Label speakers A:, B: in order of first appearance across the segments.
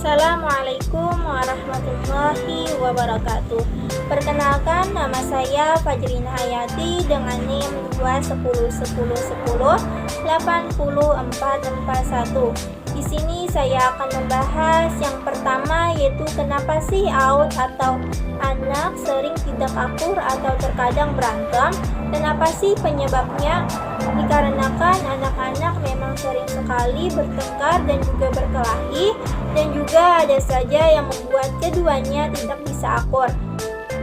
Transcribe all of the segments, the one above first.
A: Assalamualaikum warahmatullahi wabarakatuh. Perkenalkan, nama saya Fajrin Hayati dengan NIM 21010804441. Di sini saya akan membahas yang pertama, yaitu kenapa sih AUT atau anak sering tidak akur atau terkadang berantem, dan apa sih penyebabnya? Dikarenakan anak-anak memang sering sekali bertengkar dan juga berkelahi, dan juga ada saja yang membuat keduanya tidak bisa akur.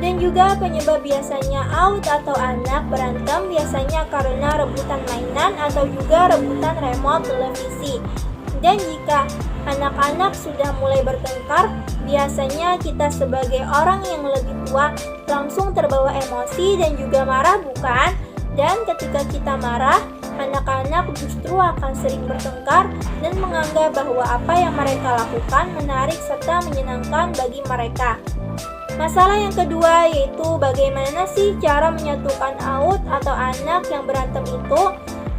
A: Dan juga penyebab biasanya AUT atau anak berantem biasanya karena rebutan mainan atau juga rebutan remote televisi. Dan jika anak-anak sudah mulai bertengkar, biasanya kita sebagai orang yang lebih tua langsung terbawa emosi dan juga marah, bukan? Dan ketika kita marah, anak-anak justru akan sering bertengkar dan menganggap bahwa apa yang mereka lakukan menarik serta menyenangkan bagi mereka. Masalah yang kedua yaitu bagaimana sih cara menyatukan AUT atau anak yang berantem itu?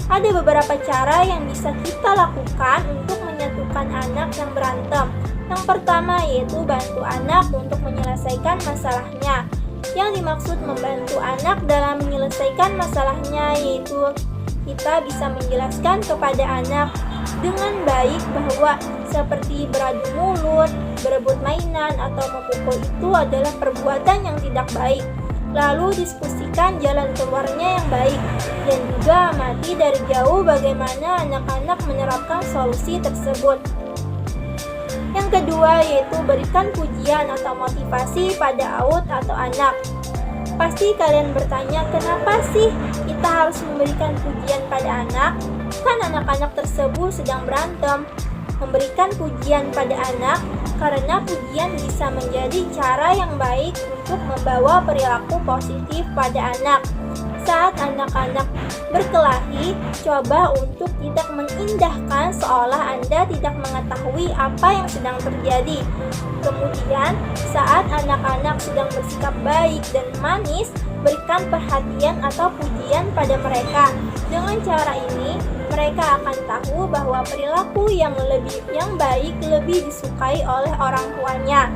A: Ada beberapa cara yang bisa kita lakukan untuk menyatukan anak yang berantem. Yang pertama yaitu bantu anak untuk menyelesaikan masalahnya. Yang dimaksud membantu anak dalam menyelesaikan masalahnya yaitu kita bisa menjelaskan kepada anak dengan baik bahwa seperti beradu mulut, berebut mainan, atau memukul itu adalah perbuatan yang tidak baik. Lalu diskusikan jalan keluarnya yang baik, dan juga amati dari jauh bagaimana anak-anak menerapkan solusi tersebut. Yang kedua yaitu berikan pujian atau motivasi pada AUT atau anak. Pasti kalian bertanya, kenapa sih kita harus memberikan pujian pada anak? Kan anak-anak tersebut sedang berantem. Memberikan pujian pada anak karena pujian bisa menjadi cara yang baik untuk membawa perilaku positif pada anak. Saat anak-anak berkelahi, coba untuk tidak mengindahkan seolah Anda tidak mengetahui apa yang sedang terjadi. Kemudian, saat anak-anak sedang bersikap baik dan manis, berikan perhatian atau pujian pada mereka. Dengan cara ini, mereka akan tahu bahwa perilaku yang baik lebih disukai oleh orang tuanya.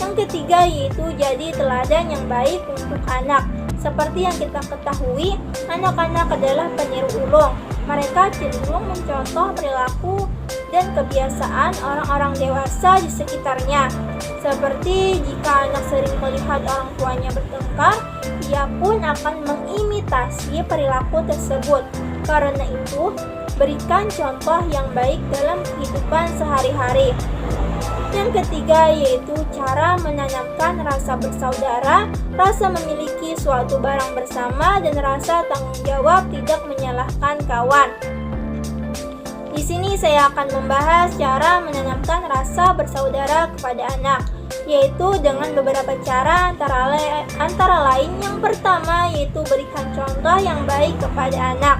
A: Yang ketiga yaitu jadi teladan yang baik untuk anak. Seperti yang kita ketahui, anak-anak adalah peniru ulung. Mereka cenderung mencontoh perilaku dan kebiasaan orang-orang dewasa di sekitarnya. Seperti jika anak sering melihat orang tuanya bertengkar, ia pun akan mengimitasi perilaku tersebut. Karena itu, berikan contoh yang baik dalam kehidupan sehari-hari. Yang ketiga yaitu cara menanamkan rasa bersaudara, rasa memiliki suatu barang bersama, dan rasa tanggung jawab tidak menyalahkan kawan. Di sini saya akan membahas cara menanamkan rasa bersaudara kepada anak, yaitu dengan beberapa cara antara lain yang pertama yaitu berikan contoh yang baik kepada anak.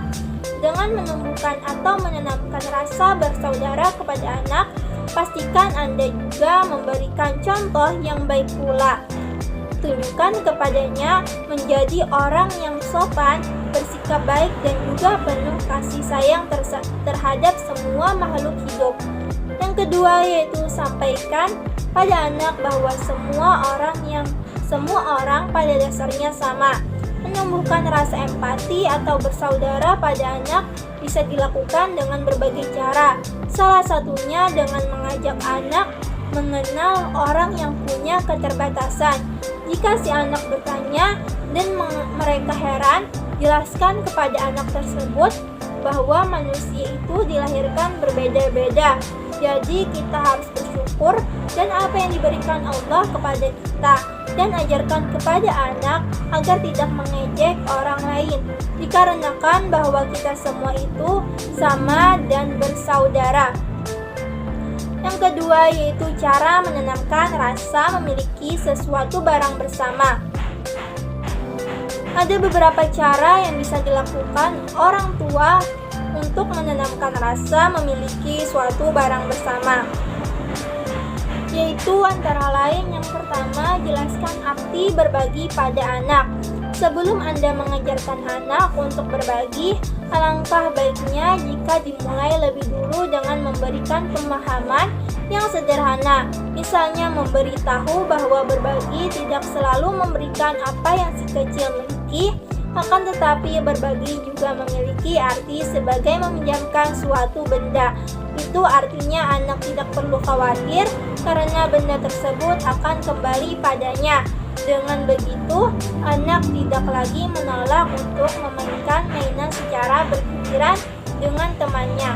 A: Dengan menumbuhkan atau menanamkan rasa bersaudara kepada anak, pastikan Anda juga memberikan contoh yang baik pula. Tunjukkan kepadanya menjadi orang yang sopan, bersikap baik, dan juga penuh kasih sayang terhadap semua makhluk hidup. Yang kedua yaitu sampaikan pada anak bahwa semua orang pada dasarnya sama. Menumbuhkan rasa empati atau bersaudara pada anak bisa dilakukan dengan berbagai cara. Salah satunya dengan mengajak anak mengenal orang yang punya keterbatasan. Jika si anak bertanya dan mereka heran, jelaskan kepada anak tersebut bahwa manusia itu dilahirkan berbeda-beda. Jadi kita harus bersyukur dan apa yang diberikan Allah kepada kita, dan ajarkan kepada anak agar tidak mengejek orang lain, dikarenakan bahwa kita semua itu sama dan bersaudara. Yang kedua yaitu cara menanamkan rasa memiliki sesuatu barang bersama. Ada beberapa cara yang bisa dilakukan orang tua untuk menanamkan rasa memiliki suatu barang bersama, yaitu antara lain yang pertama, jelaskan arti berbagi pada anak. Sebelum Anda mengajarkan anak untuk berbagi, alangkah baiknya jika dimulai lebih dulu dengan memberikan pemahaman yang sederhana. Misalnya memberitahu bahwa berbagi tidak selalu memberikan apa yang si kecil miliki, akan tetapi berbagi juga memiliki arti sebagai meminjamkan suatu benda. Itu artinya anak tidak perlu khawatir karena benda tersebut akan kembali padanya. Dengan begitu, anak tidak lagi menolak untuk memainkan mainan secara bergiliran dengan temannya.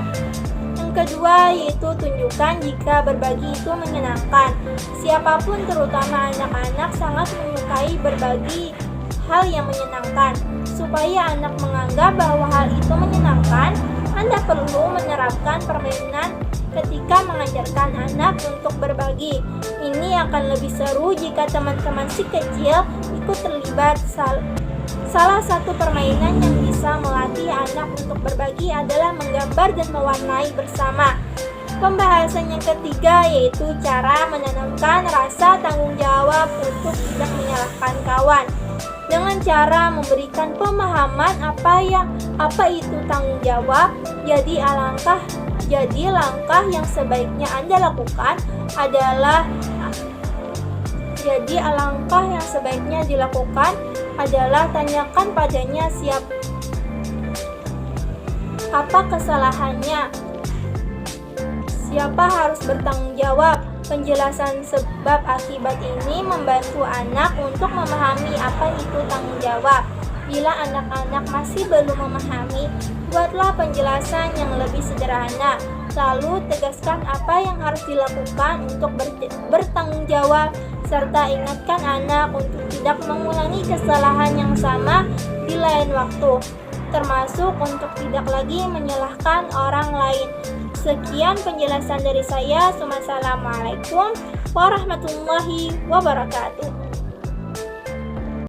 A: Yang kedua yaitu tunjukkan jika berbagi itu menyenangkan. Siapapun terutama anak-anak sangat menyukai berbagi hal yang menyenangkan. Supaya anak menganggap bahwa hal itu menyenangkan, Anda perlu menerapkan permainan ketika mengajarkan anak untuk berbagi. Ini akan lebih seru jika teman-teman si kecil ikut terlibat. Salah satu permainan yang bisa melatih anak untuk berbagi adalah menggambar dan mewarnai bersama. Pembahasan yang ketiga yaitu cara menanamkan rasa tanggung jawab untuk tidak menyalahkan kawan. Dengan cara memberikan pemahaman apa itu tanggung jawab, jadi langkah yang sebaiknya Anda lakukan adalah tanyakan padanya apa kesalahannya, siapa harus bertanggung jawab. Penjelasan sebab akibat ini membantu anak untuk memahami apa itu tanggung jawab. Bila anak-anak masih belum memahami, buatlah penjelasan yang lebih sederhana. Lalu tegaskan apa yang harus dilakukan untuk bertanggung jawab, serta ingatkan anak untuk tidak mengulangi kesalahan yang sama di lain waktu, termasuk untuk tidak lagi menyalahkan orang lain. Sekian penjelasan dari saya. Wassalamualaikum warahmatullahi wabarakatuh.